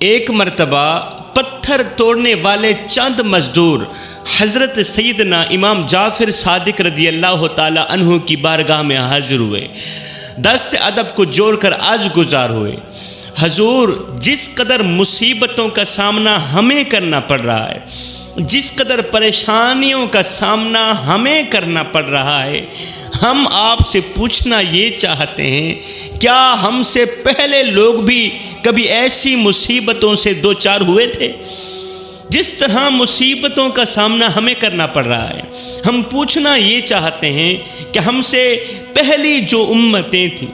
एक मर्तबा पत्थर तोड़ने वाले चंद मजदूर हज़रत सैयदना इमाम जाफ़िर सादिक रदी अल्लाह ताला अन्हु की बारगाह में हाजिर हुए। दस्त अदब को जोड़कर आज गुजार हुए। हजूर, जिस कदर मुसीबतों का सामना हमें करना पड़ रहा है, जिस कदर परेशानियों का सामना हमें करना पड़ रहा है, हम आपसे पूछना ये चाहते हैं, क्या हमसे पहले लोग भी कभी ऐसी मुसीबतों से दो चार हुए थे? जिस तरह मुसीबतों का सामना हमें करना पड़ रहा है, हम पूछना ये चाहते हैं कि हमसे पहली जो उम्मतें थीं,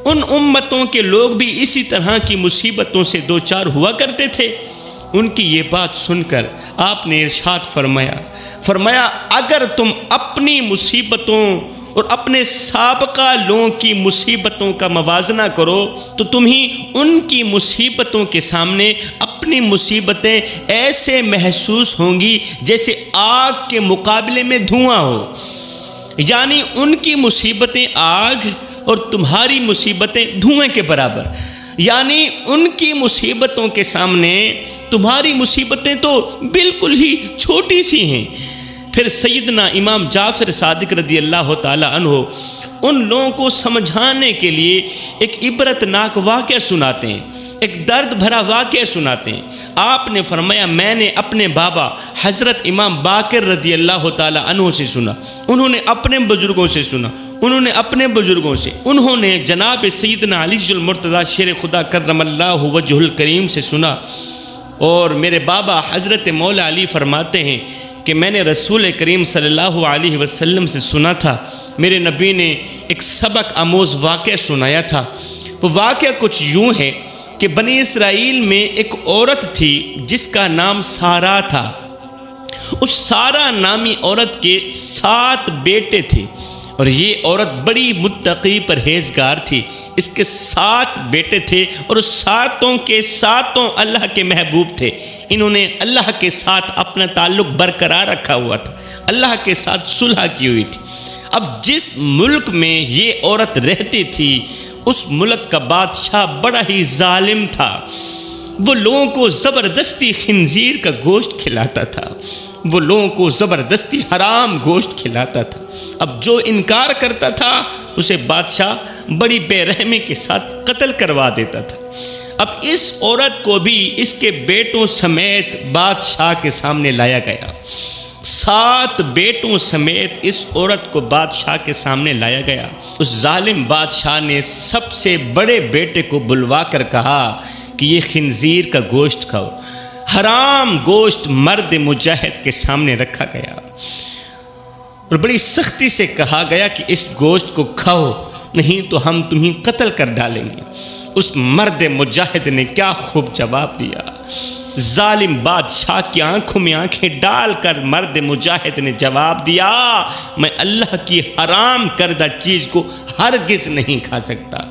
उन उम्मतों के लोग भी इसी तरह की मुसीबतों से दो चार हुआ करते थे। उनकी ये बात सुनकर आपने इरशाद फरमाया, अगर तुम अपनी मुसीबतों और अपने साबका लोगों की मुसीबतों का मवाजना करो तो तुम्हें उनकी मुसीबतों के सामने अपनी मुसीबतें ऐसे महसूस होंगी जैसे आग के मुकाबले में धुआं हो। यानी उनकी मुसीबतें आग और तुम्हारी मुसीबतें धुएं के बराबर। यानी उनकी मुसीबतों के सामने तुम्हारी मुसीबतें तो बिल्कुल ही छोटी सी हैं। फिर सैयदना इमाम जाफ़िर सादिक रदी अल्लाह ताला अन्हो उन लोगों को समझाने के लिए एक इबरतनाक वाक़या सुनाते हैं, एक दर्द भरा वाक़या सुनाते हैं। आपने फरमाया, मैंने अपने बाबा हज़रत इमाम बाक़िर रदी अल्लाह ताला अन्हो से सुना, उन्होंने अपने बुज़ुर्गों से सुना, उन्होंने अपने बुज़ुर्गों से, उन्होंने जनाब सैयदना अलीजुल मुर्तज़ा शेर खुदा कर्रमल्लाहु वजहुल करीम से सुना। और मेरे बाबा हज़रत मौला अली फरमाते हैं कि मैंने रसूल करीम सल्लल्लाहु अलैहि वसल्लम से सुना था, मेरे नबी ने एक सबक आमोज़ वाक़या सुनाया था। वो वाक़या कुछ यूँ है कि बनी इसराइल में एक औरत थी जिसका नाम सारा था। उस सारा नामी औरत के 7 बेटे थे और ये औरत बड़ी मुत्तकी परहेज़गार थी। इसके 7 बेटे थे और उस 7 के 7 अल्लाह के महबूब थे। इन्होंने अल्लाह के साथ अपना ताल्लुक़ बरकरार रखा हुआ था, अल्लाह के साथ सुलह की हुई थी। अब जिस मुल्क में ये औरत रहती थी, उस मुल्क का बादशाह बड़ा ही जालिम था। वो लोगों को ज़बरदस्ती खिंजीर का गोश्त खिलाता था, वो लोगों को ज़बरदस्ती हराम गोश्त खिलाता था। अब जो इनकार करता था उसे बादशाह बड़ी बेरहमी के साथ कत्ल करवा देता था। अब इस औरत को भी इसके बेटों समेत बादशाह के सामने लाया गया। 7 बेटों समेत इस औरत को बादशाह के सामने लाया गया। उस जालिम बादशाह ने सबसे बड़े बेटे को बुलवा कर कहा कि ये खिंजीर का गोश्त खाओ। हराम गोश्त मर्द मुजाहिद के सामने रखा गया और बड़ी सख्ती से कहा गया कि इस गोश्त को खाओ, नहीं तो हम तुम्हें कत्ल कर डालेंगे। उस मर्द मुजाहिद ने क्या खूब जवाब दिया। जालिम बादशाह की आंखों में आंखें डालकर मर्द मुजाहिद ने जवाब दिया, मैं अल्लाह की हराम करदा चीज़ को हरगिज़ नहीं खा सकता।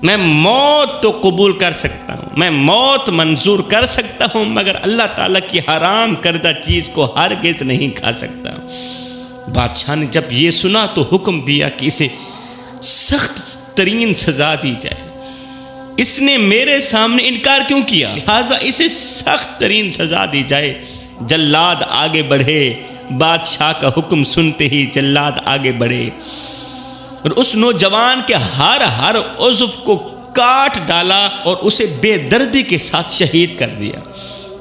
मैं मौत तो कबूल कर सकता हूँ, मैं मौत मंजूर कर सकता हूँ, मगर अल्लाह ताला की हराम करदा चीज़ को हरगिज़ नहीं खा सकता। बादशाह ने जब ये सुना तो हुक्म दिया कि इसे सख्त तरीन सज़ा दी जाए। इसने मेरे सामने इनकार क्यों किया, लिहाजा इसे सख्त तरीन सज़ा दी जाए। जल्लाद आगे बढ़े, बादशाह का हुक्म सुनते ही जल्लाद आगे बढ़े और उस नौजवान के हर उज़्व को काट डाला और उसे बेदर्दी के साथ शहीद कर दिया।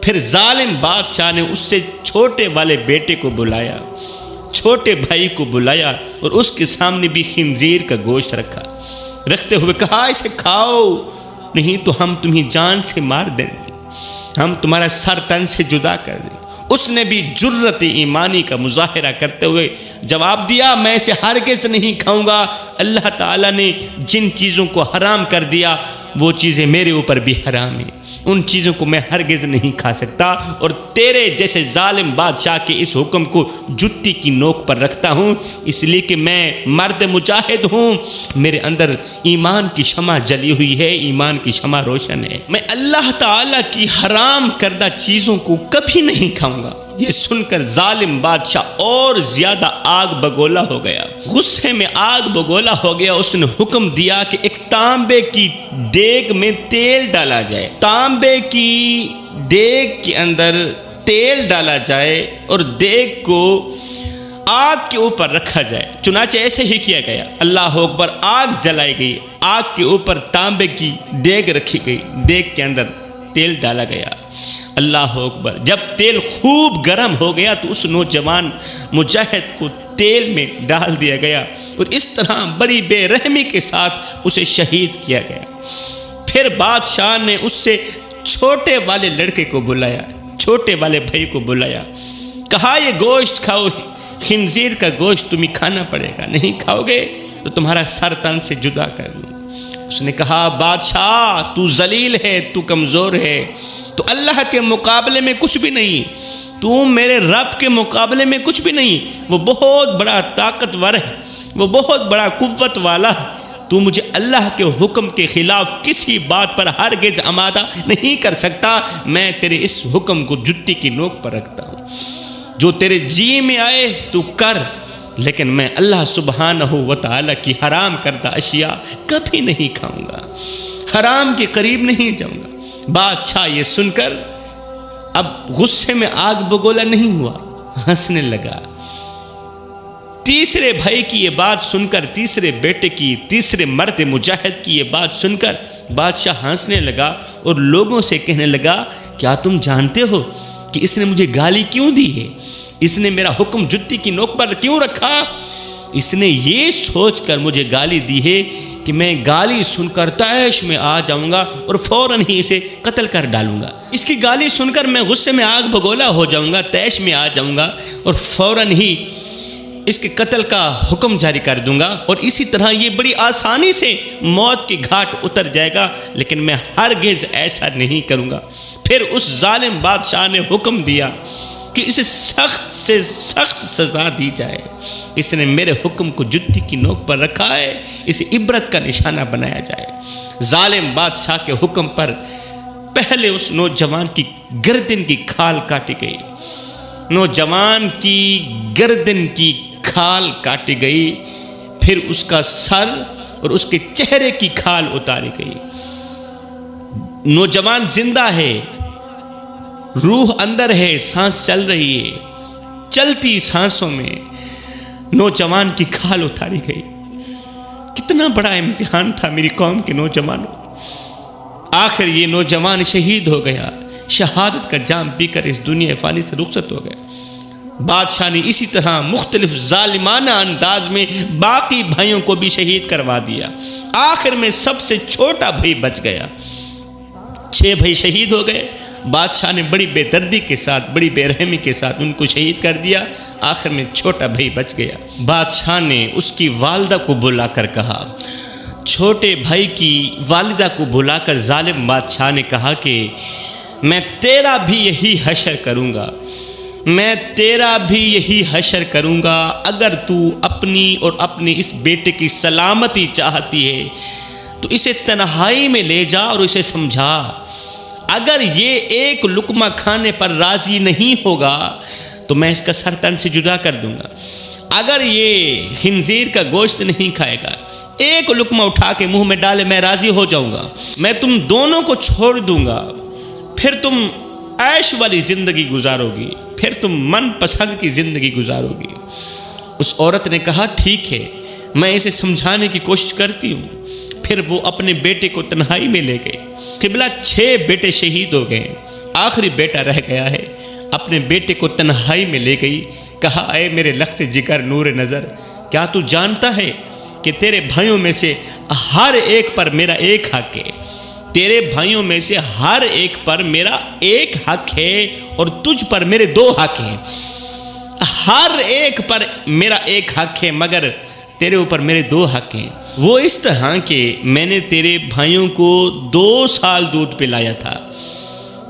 फिर जालिम बादशाह ने उससे छोटे वाले बेटे को बुलाया, छोटे भाई को बुलाया और उसके सामने भी खिंजीर का गोश्त रखा। रखते हुए कहा, इसे खाओ, नहीं तो हम तुम्हें जान से मार देंगे, हम तुम्हारा सर तन से जुदा कर देंगे। उसने भी जुर्रत ईमानी का मुजाहिरा करते हुए जवाब दिया, मैं इसे हरगिज़ नहीं खाऊंगा। अल्लाह ताला ने जिन चीज़ों को हराम कर दिया वो चीज़ें मेरे ऊपर भी हराम हैं, उन चीज़ों को मैं हरगिज़ नहीं खा सकता। और तेरे जैसे जालिम बादशाह के इस हुक्म को जुत्ती की नोक पर रखता हूँ, इसलिए कि मैं मर्द मुजाहिद हूँ, मेरे अंदर ईमान की शमा जली हुई है, ईमान की शमा रोशन है। मैं अल्लाह ताला की हराम करदा चीज़ों को कभी नहीं खाऊँगा। ये सुनकर जालिम बादशाह और ज्यादा आग बगोला हो गया, गुस्से में आग बगोला हो गया। उसने हुक्म दिया कि एक तांबे की देग में तेल डाला जाए, तांबे की देग के अंदर तेल डाला जाए और देग को आग के ऊपर रखा जाए। चुनाचे ऐसे ही किया गया। अल्लाह अकबर, आग जलाई गई, आग के ऊपर तांबे की देग रखी गई, देग के अंदर तेल डाला गया। अल्लाह अकबर, जब तेल खूब गर्म हो गया तो उस नौजवान मुजाहिद को तेल में डाल दिया गया और इस तरह बड़ी बेरहमी के साथ उसे शहीद किया गया। फिर बादशाह ने उससे छोटे वाले लड़के को बुलाया, छोटे वाले भाई को बुलाया, कहा ये गोश्त खाओ, खिंजीर का गोश्त तुम्हें खाना पड़ेगा, नहीं खाओगे तो तुम्हारा सर तन से जुदा कर लूँ। उसने कहा बादशाह तू जलील है, तू कमज़ोर है, तो अल्लाह के मुकाबले में कुछ भी नहीं, तू मेरे रब के मुकाबले में कुछ भी नहीं। वो बहुत बड़ा ताकतवर है, वो बहुत बड़ा कुव्वत वाला है, तू मुझे अल्लाह के हुक्म के ख़िलाफ़ किसी बात पर हरगिज़ आमादा नहीं कर सकता। मैं तेरे इस हुक्म को जुत्ती की नोक पर रखता हूँ, जो तेरे जी में आए तू कर, लेकिन मैं अल्लाह सुब्हानहू व तआला की हराम करदा अशिया कभी नहीं खाऊंगा, हराम के करीब नहीं जाऊंगा। बादशाह ये सुनकर अब गुस्से में आग बगोला नहीं हुआ, हंसने लगा। तीसरे भाई की ये बात सुनकर, तीसरे बेटे की, तीसरे मर्द मुजाहिद की ये बात सुनकर बादशाह हंसने लगा और लोगों से कहने लगा, क्या तुम जानते हो कि इसने मुझे गाली क्यों दी है? इसने मेरा हुक्म जुत्ती की नोक पर क्यों रखा? इसने ये सोचकर मुझे गाली दी है कि मैं गाली सुनकर तैश में आ जाऊंगा और फौरन ही इसे कत्ल कर डालूंगा। इसकी गाली सुनकर मैं गुस्से में आग बगोला हो जाऊंगा, तैश में आ जाऊंगा और फौरन ही इसके कत्ल का हुक्म जारी कर दूंगा और इसी तरह ये बड़ी आसानी से मौत के घाट उतर जाएगा, लेकिन मैं हरगिज़ ऐसा नहीं करूंगा। फिर उस जालिम बादशाह ने हुक्म दिया कि इसे सख्त से सख्त सज़ा दी जाए। इसने मेरे हुक्म को जुत्ती की नोक पर रखा है, इसे इबरत का निशाना बनाया जाए। जालिम बादशाह के हुक्म पर पहले उस नौजवान की गर्दन की खाल काटी गई, नौजवान की गर्दन की खाल काटी गई, फिर उसका सर और उसके चेहरे की खाल उतारी गई। नौजवान जिंदा है, रूह अंदर है, सांस चल रही है, चलती सांसों में नौजवान की खाल उतारी गई। कितना बड़ा इम्तिहान था मेरी कौम के नौजवानों। आखिर ये नौजवान शहीद हो गया, शहादत का जाम पीकर इस दुनिया फानी से रुखसत हो गया। बादशाह ने इसी तरह मुख्तलिफ जालिमाना अंदाज में बाकी भाइयों को भी शहीद करवा दिया। आखिर में सबसे छोटा भाई बच गया। 6 भाई शहीद हो गए। बादशाह ने बड़ी बेदर्दी के साथ, बड़ी बेरहमी के साथ उनको शहीद कर दिया। आखिर में छोटा भाई बच गया। बादशाह ने उसकी वालिदा को बुलाकर कहा, छोटे भाई की वालिदा को बुलाकर जालिम बादशाह ने कहा कि मैं तेरा भी यही हशर करूँगा, मैं तेरा भी यही हशर करूँगा। अगर तू अपनी और अपने इस बेटे की सलामती चाहती है तो इसे तन्हाई में ले जा और इसे समझा। अगर ये एक लुकमा खाने पर राज़ी नहीं होगा तो मैं इसका सर तन से जुदा कर दूंगा। अगर ये खिंजीर का गोश्त नहीं खाएगा, एक लुकमा उठा के मुंह में डाले, मैं राज़ी हो जाऊंगा। मैं तुम दोनों को छोड़ दूंगा, फिर तुम ऐश वाली ज़िंदगी गुजारोगी, फिर तुम मन पसंद की ज़िंदगी गुजारोगी। उस औरत ने कहा, ठीक है, मैं इसे समझाने की कोशिश करती हूँ। फिर वो अपने बेटे को तन्हाई में ले गए। क़िबला 6 बेटे शहीद हो गए, आखिरी बेटा रह गया है। अपने बेटे को तन्हाई में ले गई, कहा, अय मेरे लख्त जिगर नूर नज़र, क्या तू जानता है कि तेरे भाइयों में से हर एक पर मेरा एक हक है, तेरे भाइयों में से हर एक पर मेरा एक हक है और तुझ पर मेरे 2 हक हैं। हर एक पर मेरा एक हक है मगर तेरे ऊपर मेरे 2 हक हैं। वो इस तरह के, मैंने तेरे भाइयों को 2 साल दूध पिलाया था,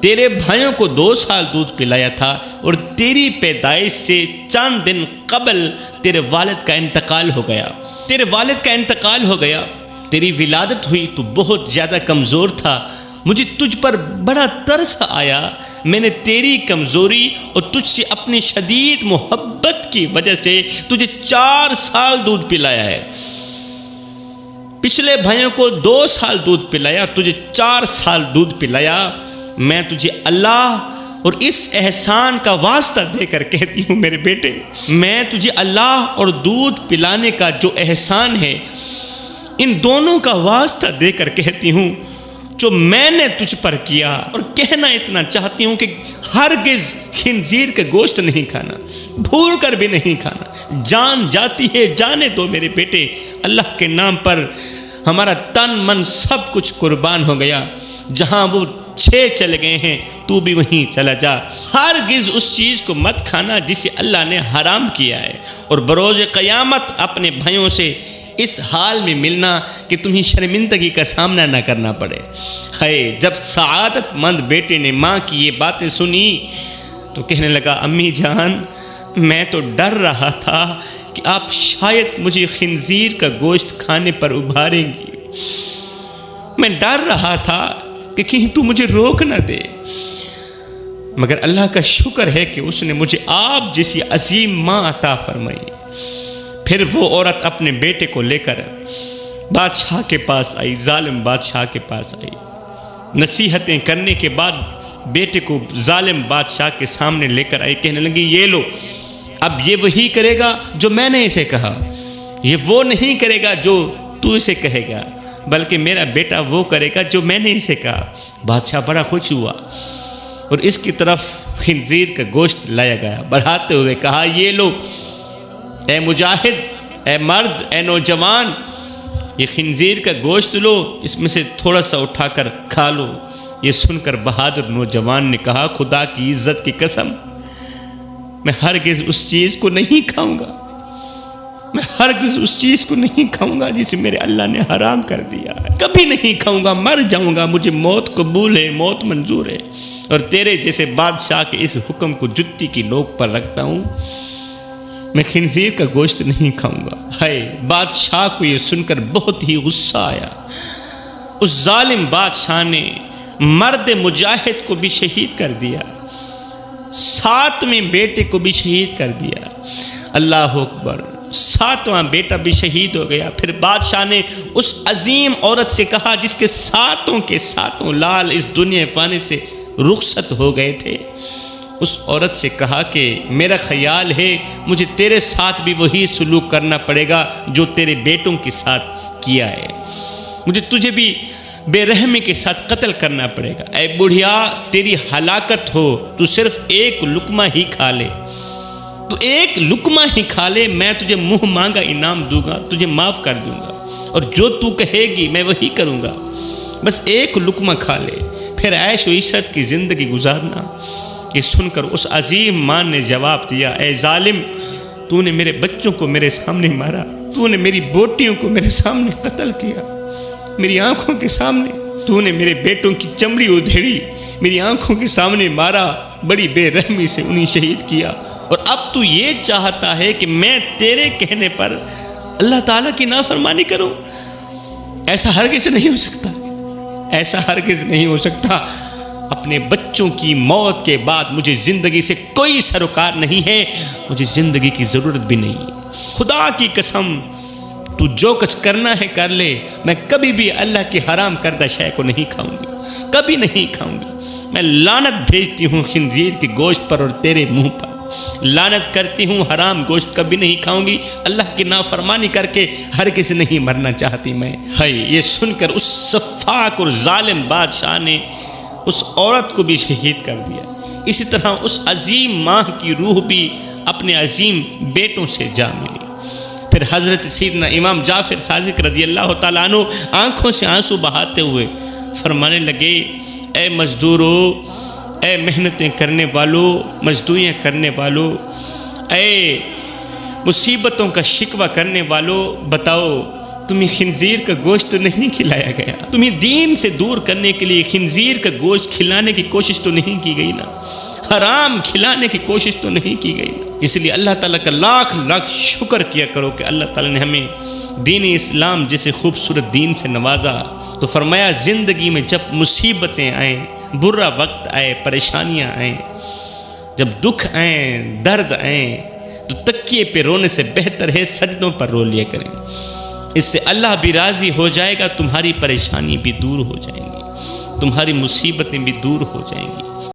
तेरे भाइयों को 2 साल दूध पिलाया था और तेरी पैदाइश से चंद दिन कबल तेरे वालिद का इंतकाल हो गया। तेरे वालिद का इंतकाल हो गया, तेरी विलादत हुई तो बहुत ज़्यादा कमज़ोर था। मुझे तुझ पर बड़ा तरस आया, मैंने तेरी कमज़ोरी और तुझसे अपनी शदीद मोहब्बत की वजह से तुझे 4 साल दूध पिलाया है। पिछले भाइयों को 2 साल दूध पिलाया और तुझे 4 साल दूध पिलाया। मैं तुझे अल्लाह और इस एहसान का वास्ता देकर कहती हूँ मेरे बेटे, मैं तुझे अल्लाह और दूध पिलाने का जो एहसान है, इन दोनों का वास्ता देकर कहती हूँ जो मैंने तुझ पर किया। और कहना इतना चाहती हूँ कि हरगिज़ खिंजीर के गोश्त नहीं खाना, भूल कर भी नहीं खाना। जान जाती है, जाने दो मेरे बेटे, अल्लाह के नाम पर हमारा तन मन सब कुछ कुर्बान हो गया। जहाँ वो 6 चले गए हैं, तू भी वहीं चला जा। हरगिज़ उस चीज़ को मत खाना जिसे अल्लाह ने हराम किया है। और बरोज़ क़यामत अपने भाइयों से इस हाल में मिलना कि तुम्हें शर्मिंदगी का सामना ना करना पड़े। है जब सआदतमंद बेटे ने माँ की ये बातें सुनी तो कहने लगा, अम्मी जान, मैं तो डर रहा था कि आप शायद मुझे खिंजीर का गोश्त खाने पर उभारेंगी। मैं डर रहा था कि कहीं तू मुझे रोक ना दे, मगर अल्लाह का शुक्र है कि उसने मुझे आप जैसी अजीम माँ अता फरमाई। फिर वो औरत अपने बेटे को लेकर बादशाह के पास आई, जालिम बादशाह के पास आई। नसीहतें करने के बाद बेटे को जालिम बादशाह के सामने लेकर आई। कहने लगी, ये लो, अब ये वही करेगा जो मैंने इसे कहा, ये वो नहीं करेगा जो तू इसे कहेगा, बल्कि मेरा बेटा वो करेगा जो मैंने इसे कहा। बादशाह बड़ा खुश हुआ और इसकी तरफ खिंजीर का गोश्त लाया गया। बढ़ाते हुए कहा, ये लो ए मुजाहिद, ए मर्द, ए नौजवान, ये खिंजीर का गोश्त लो, इसमें से थोड़ा सा उठाकर खा लो। ये सुनकर बहादुर नौजवान ने कहा, खुदा की इज्जत की कसम, मैं हरगिज़ उस चीज़ को नहीं खाऊंगा, मैं हरगिज़ उस चीज़ को नहीं खाऊंगा जिसे मेरे अल्लाह ने हराम कर दिया है। कभी नहीं खाऊंगा, मर जाऊंगा, मुझे मौत कबूल है, मौत मंजूर है। और तेरे जैसे बादशाह के इस हुक्म को जुत्ती की नोक पर रखता हूँ, मैं खिंजीर का गोश्त नहीं खाऊंगा। हाय, बादशाह को ये सुनकर बहुत ही गुस्सा आया। उस जालिम बादशाह ने मर्द मुजाहिद को भी शहीद कर दिया, 7वें बेटे को भी शहीद कर दिया। अल्लाह अकबर, 7वां बेटा भी शहीद हो गया। फिर बादशाह ने उस अजीम औरत से कहा जिसके 7 के 7 लाल इस दुनिया फाने से रुखसत हो गए थे, उस औरत से कहा कि मेरा ख्याल है मुझे तेरे साथ भी वही सलूक करना पड़ेगा जो तेरे बेटों के साथ किया है, मुझे तुझे भी बेरहमी के साथ कत्ल करना पड़ेगा। ऐ बुढ़िया, तेरी हलाकत हो, तू सिर्फ एक लुकमा ही खा ले, तू एक लुकमा ही खा ले, मैं तुझे मुंह मांगा इनाम दूंगा, तुझे माफ़ कर दूंगा और जो तू कहेगी मैं वही करूंगा, बस एक लुकमा खा ले, फिर ऐश व इशरत की ज़िंदगी गुजारना। ये सुनकर उस अजीम माँ ने जवाब दिया, ए जालिम, तूने मेरे बच्चों को मेरे सामने मारा, तूने मेरी बोटियों को मेरे सामने कत्ल किया, मेरी आंखों के सामने तूने मेरे बेटों की चमड़ी उधेड़ी, मेरी आंखों के सामने मारा, बड़ी बेरहमी से उन्हें शहीद किया, और अब तू ये चाहता है कि मैं तेरे कहने पर अल्लाह ताला की नाफरमानी करूं? ऐसा हरगिज़ नहीं हो सकता, ऐसा हरगिज़ नहीं हो सकता। अपने बच्चों की मौत के बाद मुझे ज़िंदगी से कोई सरोकार नहीं है, मुझे ज़िंदगी की ज़रूरत भी नहीं है। खुदा की कसम, तू जो कुछ करना है कर ले, मैं कभी भी अल्लाह की हराम करदा शय को नहीं खाऊंगी, कभी नहीं खाऊंगी। मैं लानत भेजती हूँ खिंजीर के गोश्त पर और तेरे मुंह पर, लानत करती हूँ, हराम गोश्त कभी नहीं खाऊंगी, अल्लाह की नाफरमानी करके हर किसी नहीं मरना चाहती मैं। है ये सुनकर उस सफ़ाक और जालिम बादशाह ने उस औरत को भी शहीद कर दिया। इसी तरह उस अजीम माँ की रूह भी अपने अजीम बेटों से जा मिली। फिर हज़रत सैयदना इमाम जाफ़र सादिक रज़ियल्लाहु ताला अन्हु आँखों से आंसू बहाते हुए फरमाने लगे, ए मज़दूरों, ए मेहनतें करने वालों, मजदूरियाँ करने वालों, ए मुसीबतों का शिकवा करने वालों, बताओ तुम्हें खिंजीर का गोश्त तो नहीं खिलाया गया? तुम्हें दीन से दूर करने के लिए खिंजीर का गोश्त खिलाने की कोशिश तो नहीं की गई ना? हराम खिलाने की कोशिश तो नहीं की गई ना? इसलिए अल्लाह ताला का लाख लाख शुक्र किया करो कि अल्लाह ताला ने हमें दीन इस्लाम जैसे खूबसूरत दीन से नवाजा। तो फरमाया ज़िंदगी में जब मुसीबतें आएँ, बुरा वक्त आए, परेशानियां आए, जब दुख आए, दर्द आए, तो तकिए पे रोने से बेहतर है सजदों पर रो लिया करें। इससे अल्लाह भी राज़ी हो जाएगा, तुम्हारी परेशानी भी दूर हो जाएंगी, तुम्हारी मुसीबतें भी दूर हो जाएंगी।